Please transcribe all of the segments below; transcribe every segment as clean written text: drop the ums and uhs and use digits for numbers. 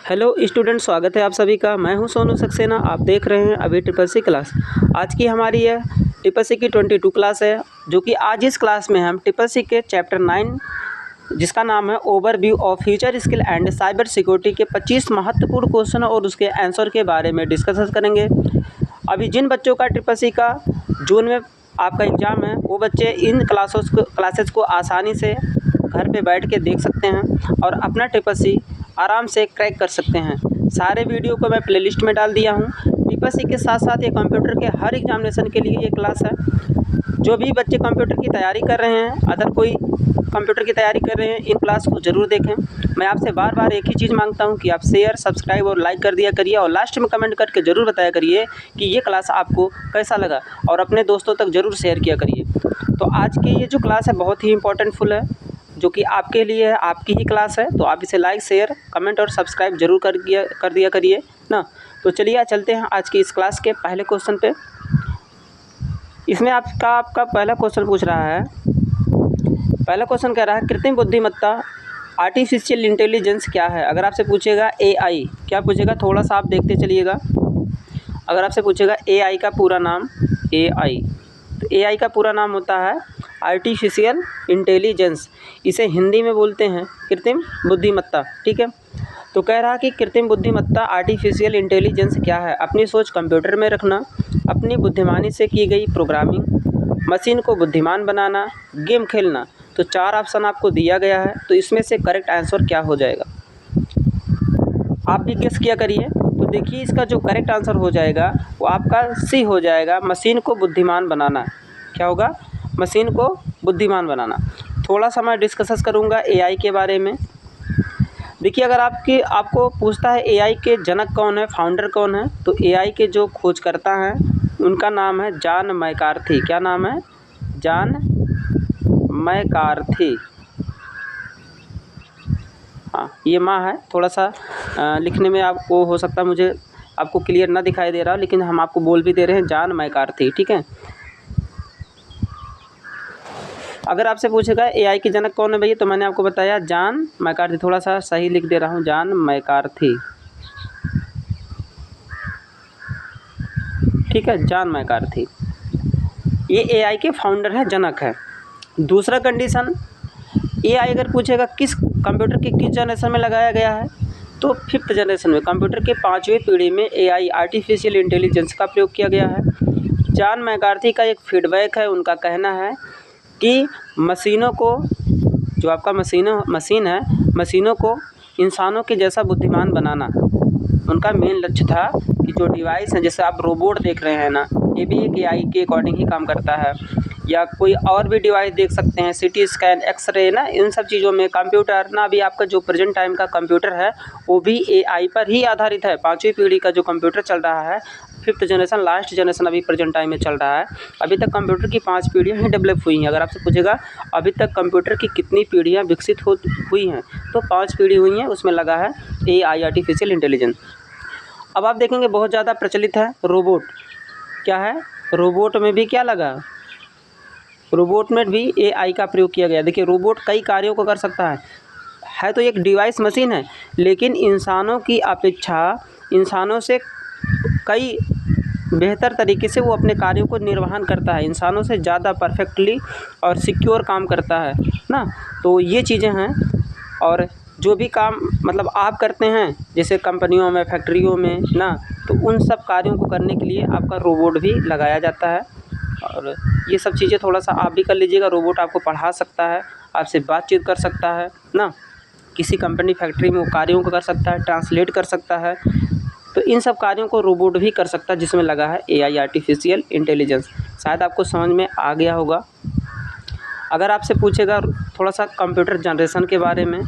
Hello student, स्वागत है आप सभी का। मैं हूं सोनू सक्सेना। आप देख रहे हैं अभी ट्रिपल क्लास। आज की हमारी यह ट्रिपल की 22 क्लास है, जो कि आज इस क्लास में हम ट्रिपल के चैप्टर 9 जिसका नाम है overview of future skill and cyber security के 25 महत्वपूर्ण क्वेश्चन और उसके आंसर के बारे में डिस्कस करेंगे। अभी जिन बच्चों का ट्रिपल का जून में आपका एग्ज़ाम है, वो बच्चे इन क्लासेस को आसानी से घर पे बैठ के देख सकते हैं और अपना ट्रिपल आराम से क्रैक कर सकते हैं। सारे वीडियो को मैं प्लेलिस्ट में डाल दिया हूँ। ट्रिपल के साथ साथ ये कंप्यूटर के हर एग्जामिनेशन के लिए ये क्लास है। जो भी बच्चे कंप्यूटर की तैयारी कर रहे हैं, अदर कोई कंप्यूटर की तैयारी कर रहे हैं, इन क्लास को ज़रूर देखें। मैं आपसे बार बार एक ही चीज़ मांगता हूं कि आप शेयर, सब्सक्राइब और लाइक कर दिया करिए और लास्ट में कमेंट करके ज़रूर बताया करिए कि ये क्लास आपको कैसा लगा और अपने दोस्तों तक ज़रूर शेयर किया करिए। तो आज की ये जो क्लास है बहुत ही इंपॉर्टेंटफुल है, जो कि आपके लिए है, आपकी ही क्लास है। तो आप इसे लाइक, शेयर, कमेंट और सब्सक्राइब जरूर कर दिया करिए ना। तो चलिए चलते हैं आज की इस क्लास के पहले क्वेश्चन पे। इसमें आपका पहला क्वेश्चन पूछ रहा है, पहला क्वेश्चन कह रहा है कृत्रिम बुद्धिमत्ता आर्टिफिशियल इंटेलिजेंस क्या है। अगर आपसे पूछेगा AI, क्या पूछेगा, थोड़ा सा आप देखते चलिएगा। अगर आपसे पूछेगा AI का पूरा नाम, AI, तो AI का पूरा नाम होता है आर्टिफिशियल इंटेलिजेंस। इसे हिंदी में बोलते हैं कृत्रिम बुद्धिमत्ता। ठीक है, तो कह रहा कि कृत्रिम बुद्धिमत्ता आर्टिफिशियल इंटेलिजेंस क्या है। अपनी सोच कंप्यूटर में रखना, अपनी बुद्धिमानी से की गई प्रोग्रामिंग, मशीन को बुद्धिमान बनाना, गेम खेलना। तो 4 ऑप्शन आपको दिया गया है, तो इसमें से करेक्ट आंसर क्या हो जाएगा आप भी गेस किया करिए। तो देखिए, इसका जो करेक्ट आंसर हो जाएगा वो आपका सी हो जाएगा, मशीन को बुद्धिमान बनाना। क्या होगा? मशीन को बुद्धिमान बनाना। थोड़ा सा मैं डिस्कस करूँगा AI के बारे में। देखिए, अगर आपको पूछता है AI के जनक कौन है, फाउंडर कौन है, तो AI के जो खोजकर्ता हैं उनका नाम है जॉन मैकार्थी। क्या नाम है? John McCarthy. हाँ, ये माँ है। थोड़ा सा लिखने में आपको हो सकता है मुझे आपको क्लियर ना दिखाई दे रहा, लेकिन हम आपको बोल भी दे रहे हैं जॉन मैकार्थी। ठीक है, अगर आपसे पूछेगा AI के जनक कौन है भैया, तो मैंने आपको बताया जॉन मैकार्थी। थोड़ा सा सही लिख दे रहा हूँ, जॉन मैकार्थी। ठीक है, जॉन मैकार्थी ये AI के फाउंडर है, जनक है। दूसरा कंडीशन, AI अगर पूछेगा किस कंप्यूटर के किस जनरेशन में लगाया गया है, तो 5th जनरेशन में, कंप्यूटर के 5वीं पीढ़ी में AI आर्टिफिशियल इंटेलिजेंस का प्रयोग किया गया है। जॉन मैकार्थी का एक फीडबैक है, उनका कहना है कि मशीनों को, जो आपका मशीन है, मशीनों को इंसानों के जैसा बुद्धिमान बनाना उनका मेन लक्ष्य था। कि जो डिवाइस है, जैसे आप रोबोट देख रहे हैं ना, ये भी एक AI के अकॉर्डिंग ही काम करता है। या कोई और भी डिवाइस देख सकते हैं, CT स्कैन, एक्सरे ना, इन सब चीज़ों में कंप्यूटर ना, अभी आपका जो प्रेजेंट टाइम का कंप्यूटर है वो भी AI पर ही आधारित है। 5वीं पीढ़ी का जो कंप्यूटर चल रहा है, 5th जनरेशन, लास्ट जनरेशन अभी प्रेजेंट टाइम में चल रहा है। अभी तक कंप्यूटर की 5 पीढ़ियाँ ही डेवलप हुई हैं। अगर आपसे पूछेगा अभी तक कंप्यूटर की कितनी पीढ़ियाँ विकसित हुई हैं, तो 5 पीढ़ी हुई हैं, उसमें लगा है AI आर्टिफिशियल इंटेलिजेंस। अब आप देखेंगे बहुत ज़्यादा प्रचलित है रोबोट। क्या है? रोबोट में भी क्या लगा? रोबोट में भी AI का प्रयोग किया गया। देखिए, रोबोट कई कार्यों को कर सकता है तो एक डिवाइस मशीन है, लेकिन इंसानों की अपेक्षा इंसानों से कई बेहतर तरीके से वो अपने कार्यों को निर्वहन करता है, इंसानों से ज़्यादा परफेक्टली और सिक्योर काम करता है ना। तो ये चीज़ें हैं, और जो भी काम मतलब आप करते हैं, जैसे कंपनियों में, फैक्ट्रियों में ना, तो उन सब कार्यों को करने के लिए आपका रोबोट भी लगाया जाता है। और ये सब चीज़ें थोड़ा सा आप भी कर लीजिएगा। रोबोट आपको पढ़ा सकता है, आपसे बातचीत कर सकता है ना, किसी कंपनी, फैक्ट्री में वो कार्यों को कर सकता है, ट्रांसलेट कर सकता है। तो इन सब कार्यों को रोबोट भी कर सकता है, जिसमें लगा है AI आर्टिफिशियल इंटेलिजेंस। शायद आपको समझ में आ गया होगा। अगर आपसे पूछेगा थोड़ा सा कंप्यूटर जनरेशन के बारे में,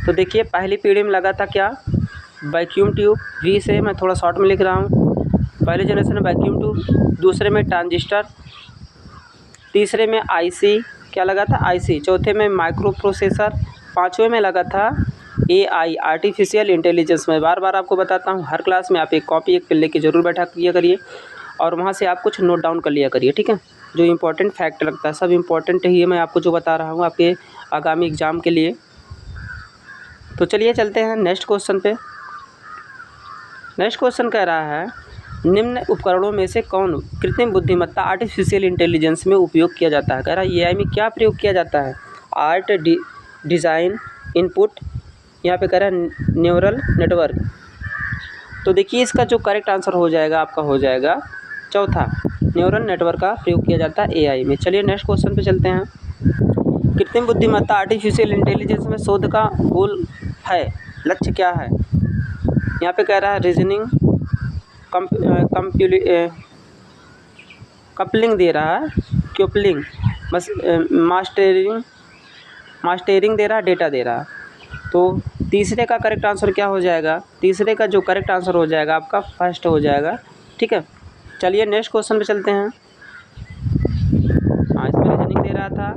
तो देखिए, पहली पीढ़ी में लगा था क्या? Vacuum tube. V से मैं थोड़ा शॉर्ट में लिख रहा हूँ। पहले जनरेशन में वैक्यूम ट्यूब, दूसरे में ट्रांजिस्टर, तीसरे में IC, क्या लगा था? IC। चौथे में माइक्रो प्रोसेसर, 5वें में लगा था AI आर्टिफिशियल इंटेलिजेंस। में बार बार आपको बताता हूँ, हर क्लास में आप एक कॉपी, एक पेन लेके ज़रूर बैठा किया करिए और वहाँ से आप कुछ नोट डाउन कर लिया करिए। ठीक है, जो इंपॉर्टेंट फैक्ट लगता है, सब इंपॉर्टेंट ही है, मैं आपको जो बता रहा हूँ आपके आगामी एग्ज़ाम के लिए। तो चलिए चलते हैं नेक्स्ट क्वेश्चन पे। नेक्स्ट क्वेश्चन कह रहा है निम्न उपकरणों में से कौन कृत्रिम बुद्धिमत्ता आर्टिफिशियल इंटेलिजेंस में उपयोग किया जाता है। कह रहा है एआई में क्या प्रयोग किया जाता है। आर्ट डिज़ाइन इनपुट, यहाँ पे कह रहा है न्यूरल नेटवर्क। तो देखिए इसका जो करेक्ट आंसर हो जाएगा आपका हो जाएगा चौथा, न्यूरल नेटवर्क का प्रयोग किया जाता है एआई में। चलिए नेक्स्ट क्वेश्चन पे चलते हैं। कृत्रिम बुद्धिमत्ता आर्टिफिशियल इंटेलिजेंस में शोध का गोल है, लक्ष्य क्या है। यहाँ पे कह रहा है रीजनिंग, कपलिंग दे रहा है, क्यूपलिंग, बस मास्टरिंग दे रहा है, डेटा दे रहा है। तो तीसरे का करेक्ट आंसर क्या हो जाएगा। तीसरे का जो करेक्ट आंसर हो जाएगा आपका फर्स्ट हो जाएगा। ठीक है, चलिए नेक्स्ट क्वेश्चन पे चलते हैं। हाँ, इसमें रीजनिंग दे रहा था,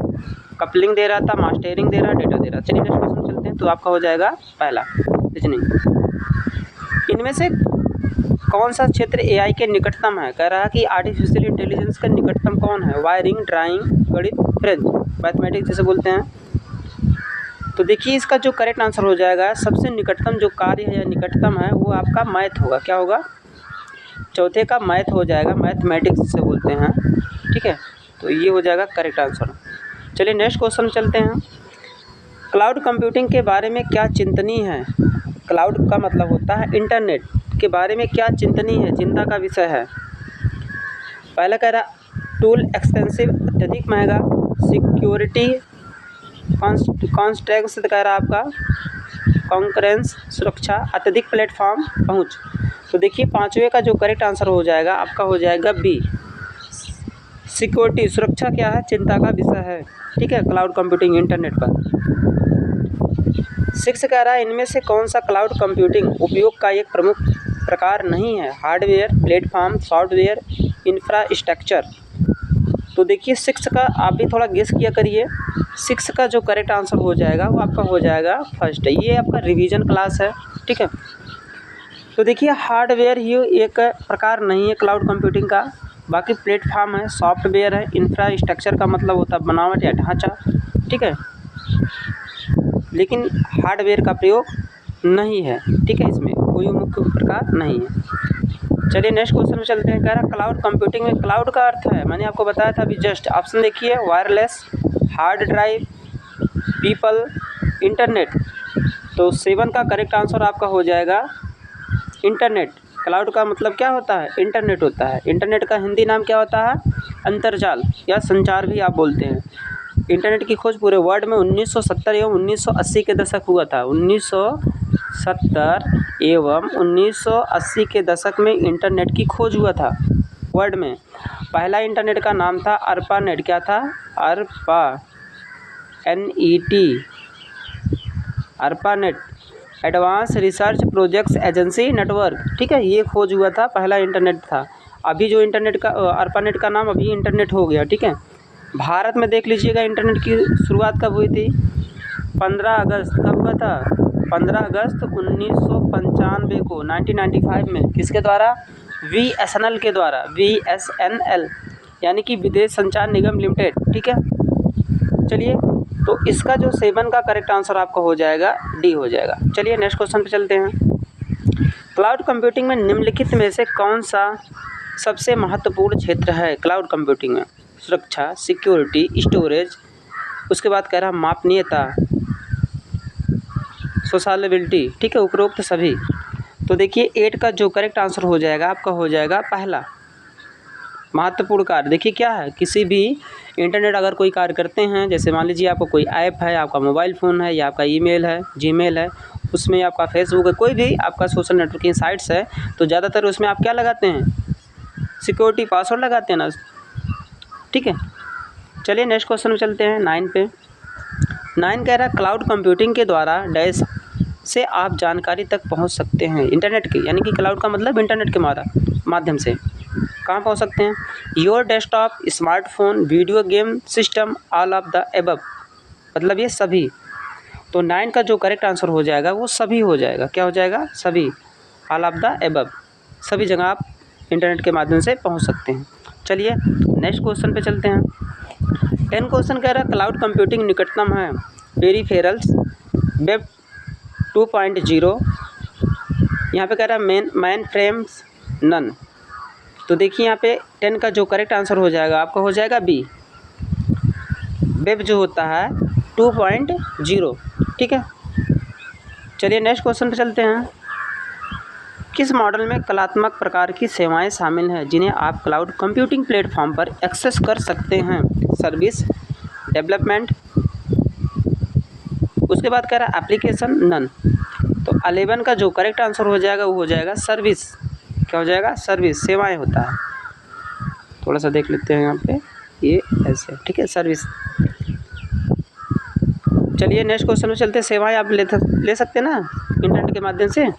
कपलिंग दे रहा था, मास्टरिंग दे रहा, डेटा दे रहा। चलिए नेक्स्ट क्वेश्चन चलते हैं। तो आपका हो जाएगा पहला रीजनिंग। इनमें से कौन सा क्षेत्र एआई के निकटतम है। कह रहा है कि आर्टिफिशियल इंटेलिजेंस का निकटतम कौन है। वायरिंग, ड्राइंग, गणित, फ्रेंच, मैथमेटिक्स जिसे बोलते हैं। तो देखिए इसका जो करेक्ट आंसर हो जाएगा, सबसे निकटतम जो कार्य है या निकटतम है वो आपका मैथ होगा। क्या होगा, चौथे का मैथ हो जाएगा, मैथमेटिक्स जिसे बोलते हैं। ठीक है, तो ये हो जाएगा करेक्ट आंसर। चलिए नेक्स्ट क्वेश्चन चलते हैं। क्लाउड कंप्यूटिंग के बारे में क्या चिंतनीय है। क्लाउड का मतलब होता है इंटरनेट के बारे में क्या चिंतनीय है, चिंता का विषय है। पहला कह रहा टूल एक्सपेंसिव, अत्यधिक महंगा, सिक्योरिटी कॉन्स्ट्रेंट्स कह रहा आपका, कॉन्करेंस सुरक्षा, अत्यधिक प्लेटफॉर्म पहुंच। तो देखिए पांचवे का जो करेक्ट आंसर हो जाएगा आपका हो जाएगा बी, सिक्योरिटी सुरक्षा क्या है, चिंता का विषय है। ठीक है, क्लाउड कंप्यूटिंग इंटरनेट पर। 6 कह रहा है इनमें से कौन सा क्लाउड कंप्यूटिंग उपयोग का एक प्रमुख प्रकार नहीं है। Hardware, platform, software, infrastructure. तो देखिए 6 का आप भी थोड़ा गेस किया करिए। 6 का जो करेक्ट आंसर हो जाएगा वो आपका हो जाएगा फर्स्ट। ये आपका रिवीजन क्लास है। ठीक है, तो देखिए हार्डवेयर ही एक प्रकार नहीं है क्लाउड कंप्यूटिंग का, बाकी प्लेटफॉर्म है, सॉफ्टवेयर है, इंफ्रास्ट्रक्चर का मतलब होता है बनावट या ढांचा। ठीक है, लेकिन हार्डवेयर का प्रयोग नहीं है। ठीक है, इसमें कोई मुख्य प्रकार नहीं है। चलिए नेक्स्ट क्वेश्चन में चलते हैं। कह रहा क्लाउड कंप्यूटिंग में क्लाउड का अर्थ है, मैंने आपको बताया था अभी जस्ट। ऑप्शन देखिए wireless, hard drive, people, internet. तो 7 का करेक्ट आंसर आपका हो जाएगा इंटरनेट। क्लाउड का मतलब क्या होता है, इंटरनेट होता है। इंटरनेट का हिंदी नाम क्या होता है, अंतर्जाल या संचार भी आप बोलते हैं। इंटरनेट की खोज पूरे वर्ल्ड में 1970 एवं 1980 के दशक हुआ था। 1970 एवं 1980 के दशक में इंटरनेट की खोज हुआ था वर्ल्ड में। पहला इंटरनेट का नाम था ARPANET। क्या था, ARPANET, ARPANET, advance research projects agency network. ठीक है, ये खोज हुआ था, पहला इंटरनेट था। अभी जो इंटरनेट का ARPANET का नाम अभी इंटरनेट हो गया। ठीक है, भारत में देख लीजिएगा इंटरनेट की शुरुआत कब हुई थी, 15 अगस्त। कब हुआ था, 15 अगस्त 1995 को, 1995 में। किसके द्वारा, VSNL के द्वारा, VSNL यानी कि विदेश संचार निगम लिमिटेड। ठीक है, चलिए तो इसका जो 7 का करेक्ट आंसर आपका हो जाएगा डी हो जाएगा। चलिए नेक्स्ट क्वेश्चन पे चलते हैं। क्लाउड कंप्यूटिंग में निम्नलिखित में से कौन सा सबसे महत्वपूर्ण क्षेत्र है क्लाउड कंप्यूटिंग में। सुरक्षा, सिक्योरिटी, स्टोरेज, उसके बाद कह रहा मापनीयता, सोशलेबिलिटी। ठीक है, उपरोक्त सभी। तो देखिए 8 का जो करेक्ट आंसर हो जाएगा आपका हो जाएगा पहला, महत्वपूर्ण कार्य। देखिए क्या है, किसी भी इंटरनेट अगर कोई कार्य करते हैं, जैसे मान लीजिए आपको कोई ऐप है, आपका मोबाइल फ़ोन है या आपका ईमेल है, जीमेल है, उसमें आपका फेसबुक है, कोई भी आपका सोशल नेटवर्किंग साइट्स है, तो ज़्यादातर उसमें आप क्या लगाते हैं, सिक्योरिटी पासवर्ड लगाते हैं ना। ठीक है, चलिए नेक्स्ट क्वेश्चन में चलते हैं 9 पे। 9 कह रहा है क्लाउड कंप्यूटिंग के द्वारा डैश से आप जानकारी तक पहुंच सकते हैं। इंटरनेट की, यानी कि क्लाउड का मतलब इंटरनेट के माध्यम से कहाँ पहुंच सकते हैं। Your desktop, smartphone, video game system, all of the above, मतलब ये सभी। तो 9 का जो करेक्ट आंसर हो जाएगा वो सभी हो जाएगा। क्या हो जाएगा, सभी, ऑल ऑफ द एबव, सभी जगह आप इंटरनेट के माध्यम से पहुंच सकते हैं। चलिए नेक्स्ट क्वेश्चन पे चलते हैं। 10 क्वेश्चन कह रहा है क्लाउड कंप्यूटिंग निकटतम है पेरिफेरल्स, वेब 2.0, यहाँ पे कह रहा है मैन फ्रेम्स नन। तो देखिए यहाँ पे 10 का जो करेक्ट आंसर हो जाएगा आपका हो जाएगा बी, वेब जो होता है 2.0। ठीक है, चलिए नेक्स्ट क्वेश्चन पे चलते हैं। किस मॉडल में कलात्मक प्रकार की सेवाएं शामिल हैं जिन्हें आप क्लाउड कंप्यूटिंग प्लेटफॉर्म पर एक्सेस कर सकते हैं? सर्विस, डेवलपमेंट, उसके बाद कह रहा है एप्लीकेशन, नन। तो 11 का जो करेक्ट आंसर हो जाएगा वो हो जाएगा सर्विस। क्या हो जाएगा? सर्विस, सेवाएं होता है। थोड़ा सा देख लेते हैं यहाँ पे, ये ऐसे, ठीक है, सर्विस। चलिए नेक्स्ट क्वेश्चन में चलते हैं। सेवाएं आप ले सकते हैं ना इंटरनेट के माध्यम से,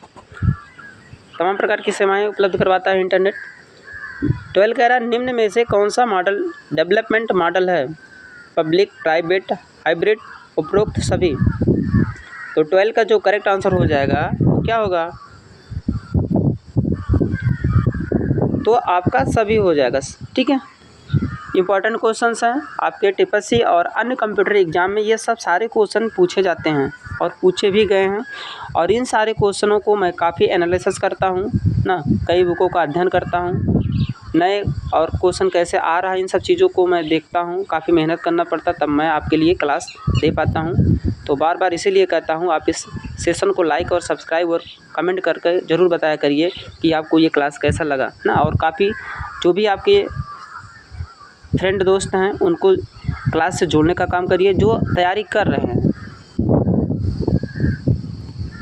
तमाम प्रकार की सेवाएं उपलब्ध करवाता है इंटरनेट। 12 कह रहा है निम्न में से कौन सा मॉडल डेवलपमेंट मॉडल है? पब्लिक, प्राइवेट, हाइब्रिड, उपरोक्त सभी। तो 12 का जो करेक्ट आंसर हो जाएगा वो क्या होगा? तो आपका सभी हो जाएगा। ठीक है, इंपॉर्टेंट क्वेश्चंस हैं आपके टिपसी और अन्य कंप्यूटर एग्जाम में। ये सब सारे क्वेश्चन पूछे जाते हैं और पूछे भी गए हैं, और इन सारे क्वेश्चनों को मैं काफ़ी एनालिसिस करता हूँ ना, कई बुकों का अध्ययन करता हूँ, नए और क्वेश्चन कैसे आ रहा है इन सब चीज़ों को मैं देखता हूँ। काफ़ी मेहनत करना पड़ता तब मैं आपके लिए क्लास दे पाता हूँ। तो बार बार इसीलिए कहता हूँ आप इस सेशन को लाइक और सब्सक्राइब और कमेंट करके ज़रूर बताया करिए कि आपको ये क्लास कैसा लगा ना। और काफ़ी जो भी आपके फ्रेंड दोस्त हैं उनको क्लास से जोड़ने का काम करिए जो तैयारी कर रहे हैं।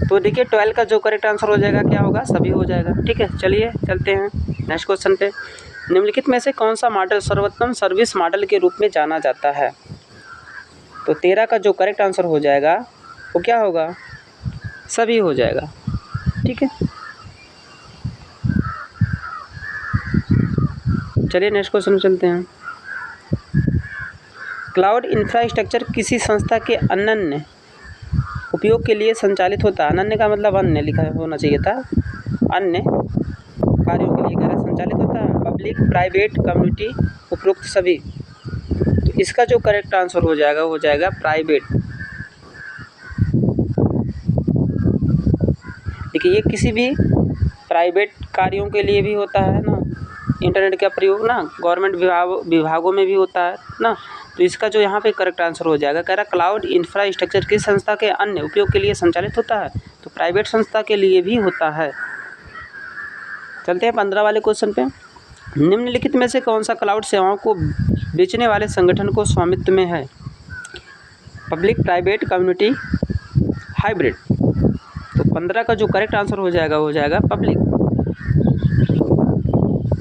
तो देखिए 12 का जो करेक्ट आंसर हो जाएगा क्या होगा? सभी हो जाएगा। ठीक है, चलिए चलते हैं नेक्स्ट क्वेश्चन पे। निम्नलिखित में से कौन सा मॉडल सर्वोत्तम सर्विस मॉडल के रूप में जाना जाता है? तो 13 का जो करेक्ट आंसर हो जाएगा वो क्या होगा? सभी हो जाएगा। ठीक है, चलिए नेक्स्ट क्वेश्चन में चलते हैं। क्लाउड इंफ्रास्ट्रक्चर किसी संस्था के अनन्य उपयोग के लिए संचालित होता है। अनन्य का मतलब अन्य लिखा होना चाहिए था, अन्य कार्यों के लिए कह रहा संचालित होता है। पब्लिक, प्राइवेट, कम्युनिटी, उपरोक्त सभी। तो इसका जो करेक्ट आंसर हो जाएगा वो हो जाएगा प्राइवेट। देखिए ये किसी भी प्राइवेट कार्यों के लिए भी होता है ना, इंटरनेट का प्रयोग ना गवर्नमेंट विभागों में भी होता है ना। तो इसका जो यहाँ पे करेक्ट आंसर हो जाएगा, कह रहा क्लाउड इंफ्रास्ट्रक्चर किस संस्था के अन्य उपयोग के लिए संचालित होता है? तो प्राइवेट संस्था के लिए भी होता है। चलते हैं 15 वाले क्वेश्चन पे। निम्नलिखित में से कौन सा क्लाउड सेवाओं को बेचने वाले संगठन को स्वामित्व में है? Public, private, community, hybrid. तो 15 का जो करेक्ट आंसर हो जाएगा वो हो जाएगा पब्लिक।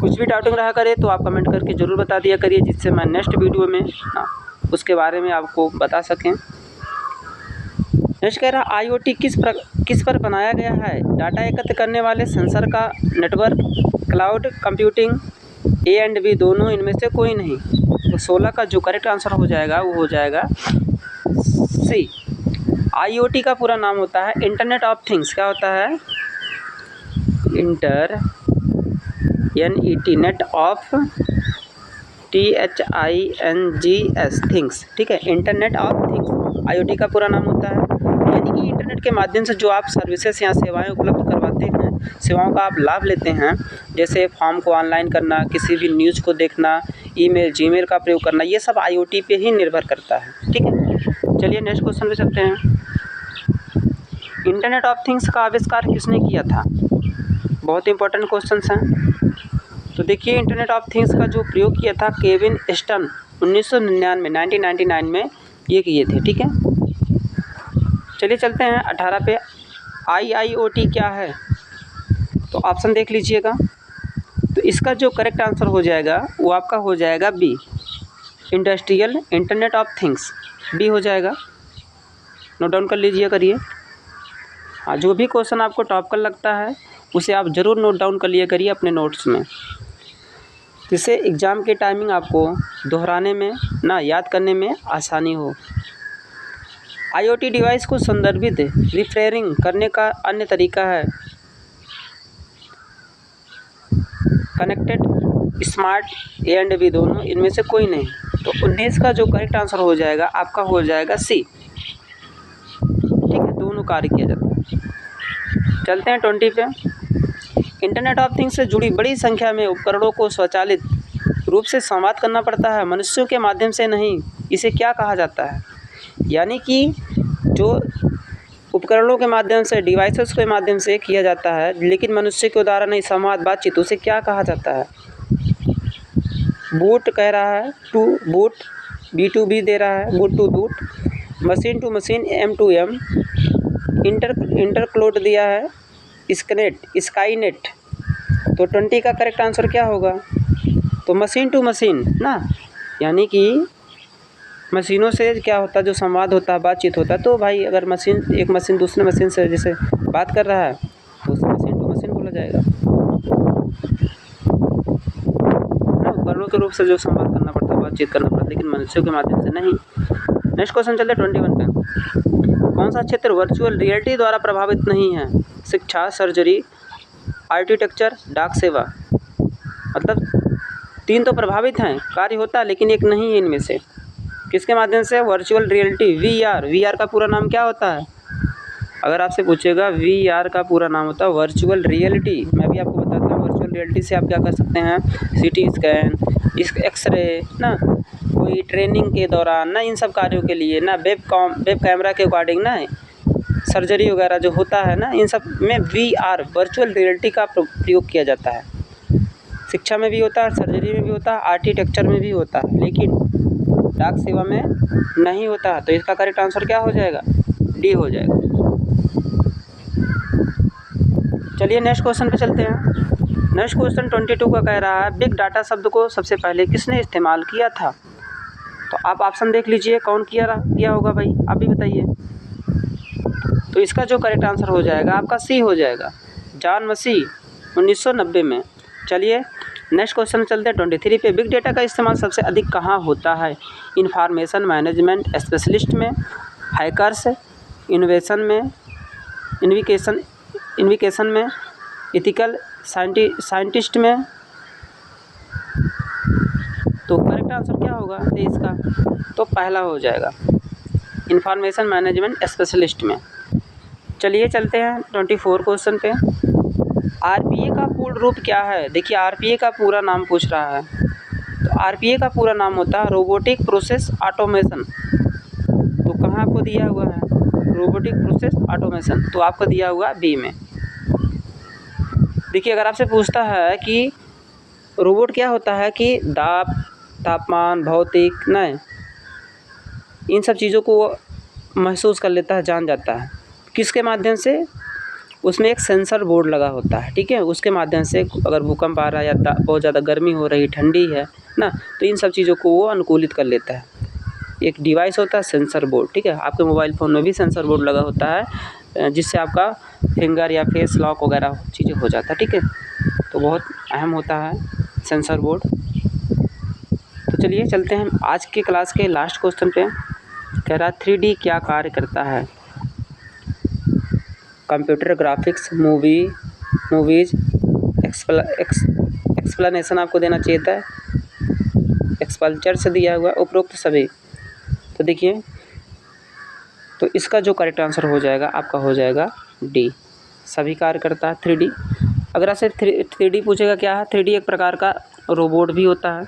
कुछ भी डाउटिंग रहा करे तो आप कमेंट करके ज़रूर बता दिया करिए, जिससे मैं नेक्स्ट वीडियो में ना उसके बारे में आपको बता सकें। नेक्स्ट कह रहा IoT किस पर बनाया गया है? डाटा एकत्र करने वाले सेंसर का network, cloud computing, A and B दोनों, इनमें से कोई नहीं। तो 16 का जो करेक्ट आंसर हो जाएगा वो हो जाएगा सी। IoT का पूरा नाम होता है इंटरनेट ऑफ थिंग्स। क्या होता है? Net of THINGS, things. ठीक है, इंटरनेट ऑफ थिंग्स IoT का पूरा नाम होता है। यानी कि इंटरनेट के माध्यम से जो आप सर्विसेज या सेवाएं उपलब्ध करवाते हैं, सेवाओं का आप लाभ लेते हैं, जैसे फॉर्म को ऑनलाइन करना, किसी भी न्यूज़ को देखना, ईमेल, जीमेल का प्रयोग करना, ये सब IoT पे ही निर्भर करता है। ठीक है, चलिए नेक्स्ट क्वेश्चन पे चलते हैं। इंटरनेट ऑफ थिंग्स का आविष्कार किसने किया था? बहुत इंपॉर्टेंट क्वेश्चंस हैं। तो देखिए इंटरनेट ऑफ थिंग्स का जो प्रयोग किया था केविन स्टर्न 1999 में ये किए थे। ठीक है, चलिए चलते हैं 18 पे। IIoT क्या है? तो ऑप्शन देख लीजिएगा। तो इसका जो करेक्ट आंसर हो जाएगा वो आपका हो जाएगा B, industrial internet of things. B हो जाएगा, नोट डाउन कर लीजिए करिए। हाँ, जो भी क्वेश्चन आपको टॉपिकल लगता है उसे आप ज़रूर नोट डाउन कर लिया करिए अपने नोट्स में, जिससे एग्ज़ाम के टाइमिंग आपको दोहराने में ना याद करने में आसानी हो। IoT डिवाइस को संदर्भित रिफरेंसिंग करने का अन्य तरीका है connected, smart, A and B दोनों, इनमें से कोई नहीं। तो 19 का जो करेक्ट आंसर हो जाएगा आपका हो जाएगा सी। ठीक है, दोनों कार्य किया जाता है। चलते हैं 20 पे। इंटरनेट ऑफ थिंग्स से जुड़ी बड़ी संख्या में उपकरणों को स्वचालित रूप से संवाद करना पड़ता है, मनुष्यों के माध्यम से नहीं। इसे क्या कहा जाता है? यानी कि जो उपकरणों के माध्यम से, डिवाइसेस के माध्यम से किया जाता है, लेकिन मनुष्य के द्वारा नहीं, संवाद, बातचीत, उसे क्या कहा जाता है? बूट कह रहा है, टू बूट, B2B दे रहा है, boot to boot, machine to machine, M2M, intercloud दिया है, स्काईनेट। तो 20 का करेक्ट आंसर क्या होगा? तो मशीन टू मशीन ना, यानी कि मशीनों से क्या होता है, जो संवाद होता है, बातचीत होता है। तो भाई अगर एक मशीन दूसरे मशीन से जैसे बात कर रहा है तो उसे मशीन टू मशीन बोला जाएगा ना। उपकरणों के रूप से जो संवाद करना पड़ता है, बातचीत करना पड़ता है, लेकिन मनुष्यों के माध्यम से नहीं। नेक्स्ट क्वेश्चन चलते 21 पे। कौन सा क्षेत्र वर्चुअल रियलिटी द्वारा प्रभावित नहीं है? शिक्षा, सर्जरी, आर्किटेक्चर, डाक सेवा। मतलब 3 तो प्रभावित हैं, कार्य होता है, लेकिन एक नहीं है इनमें से। किसके माध्यम से? वर्चुअल रियलिटी, VR का पूरा नाम क्या होता है? अगर आपसे पूछेगा VR का पूरा नाम होता है वर्चुअल रियलिटी। मैं भी आपको बताता हूँ, वर्चुअल रियलिटी से आप क्या कर सकते हैं? CT स्कैन, एक्सरे ना, कोई ट्रेनिंग के दौरान ना, इन सब कार्यों के लिए ना, वेब कैमरा के अकॉर्डिंग ना, सर्जरी वगैरह जो होता है ना, इन सब में VR वर्चुअल रियलिटी का प्रयोग किया जाता है। शिक्षा में भी होता है, सर्जरी में भी होता है, आर्किटेक्चर में भी होता है, लेकिन डाक सेवा में नहीं होता। तो इसका करेक्ट आंसर क्या हो जाएगा? D हो जाएगा। चलिए नेक्स्ट क्वेश्चन पे चलते हैं। नेक्स्ट क्वेश्चन 22 का कह रहा है, बिग डाटा शब्द को सबसे पहले किसने इस्तेमाल किया था? तो आप ऑप्शन देख लीजिए, कौन किया होगा भाई, आप भी बताइए। तो इसका जो करेक्ट आंसर हो जाएगा आपका C हो जाएगा, जॉन मसी 1990 में। चलिए नेक्स्ट क्वेश्चन चलते हैं 23 पे। बिग डेटा का इस्तेमाल सबसे अधिक कहाँ होता है? इंफॉर्मेशन मैनेजमेंट स्पेशलिस्ट में, हैकर्स, इनोवेशन में, इन्विकेशन में, इथिकल साइंटिस्ट में। तो करेक्ट आंसर क्या होगा 23 का? तो पहला हो जाएगा, इंफॉर्मेशन मैनेजमेंट स्पेशलिस्ट में। चलिए चलते हैं 24 क्वेश्चन पे। RPA का पूर्ण रूप क्या है? देखिए RPA का पूरा नाम पूछ रहा है। तो RPA का पूरा नाम होता है रोबोटिक प्रोसेस ऑटोमेशन। तो कहाँ आपको दिया हुआ है रोबोटिक प्रोसेस ऑटोमेशन? तो आपको दिया हुआ B में। देखिए अगर आपसे पूछता है कि रोबोट क्या होता है, कि दाब, तापमान, भौतिक न, इन सब चीज़ों को महसूस कर लेता है, जान जाता है। किसके माध्यम से? उसमें एक सेंसर बोर्ड लगा होता है, ठीक है, उसके माध्यम से अगर भूकंप आ रहा है या बहुत ज़्यादा गर्मी हो रही, ठंडी है ना, तो इन सब चीज़ों को वो अनुकूलित कर लेता है। एक डिवाइस होता है सेंसर बोर्ड, ठीक है। आपके मोबाइल फ़ोन में भी सेंसर बोर्ड लगा होता है, जिससे आपका फिंगर या फेस लॉक वगैरह चीज़ें हो जाता है, ठीक है। तो बहुत अहम होता है सेंसर बोर्ड। तो चलिए चलते हैं आज के क्लास के लास्ट क्वेश्चन पे। कह रहा है 3D क्या कार्य करता है? कंप्यूटर ग्राफिक्स, मूवीज़, एक्सप्लेनेशन आपको देना चाहिए था, एक्सपल्चर से दिया हुआ उपरोक्त सभी। तो देखिए, तो इसका जो करेक्ट आंसर हो जाएगा आपका हो जाएगा D, सभी कार्य करता है 3D। अगर आपसे 3D पूछेगा क्या है, 3D एक प्रकार का रोबोट भी होता है।